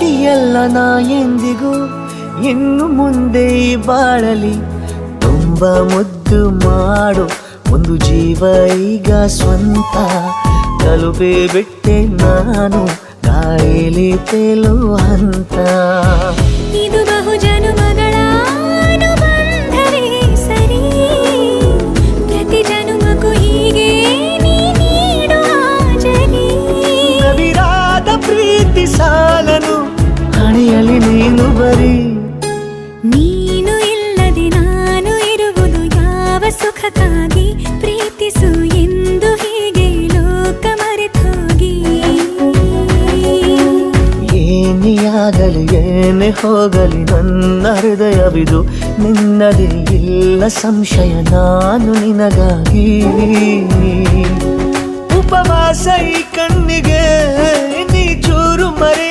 ಪ್ರೀತಿಯಲ್ಲ ನಾ ಎಂದಿಗೂ ಇನ್ನು ಮುಂದೆ ಬಾಳಲಿ ತುಂಬ ಮುದ್ದು ಮಾಡು ಒಂದು ಜೀವ ಈಗ ಸ್ವಂತ ತಲುಪೇ ಬಿಟ್ಟೆ ನಾನು ಗಾಳಿಲಿ ತೇಲುವ ಹಂತ ಇದು ಬಹು ಜನುಮಗಳ ಅನುಬಂಧವೇ ಸರಿ ಪ್ರತಿ ಜನುಮಕ್ಕೂ ಹೀಗೆ ನೀ ನೀಡುವ ಜರಿ ನವಿರಾದ ಪ್ರೀತಿ ಸಾಲನು ಹಣೆಯಲ್ಲಿ ನೀನು ಬರೀ ನೀನು ಇಲ್ಲದೆ ನಾನು ಇರುವುದು ಯಾವ ಸುಖಕ್ಕಾಗಿ ಪ್ರೀತಿಸು ಎಂದು ಹೀಗೆ ಲೋಕ ಮರೆತೋಗಿ ಏನಿಯಾಗಲಿ ಏನೇ ಹೋಗಲಿ ನನ್ನ ಹೃದಯವಿದು ನಿನ್ನದೇ ಇಲ್ಲ ಸಂಶಯ ನಾನು ನಿನಗಾಗಿ ಉಪವಾಸ ಈ ಕಣ್ಣಿಗೆ ನೀ ಚೂರು ಮರೆ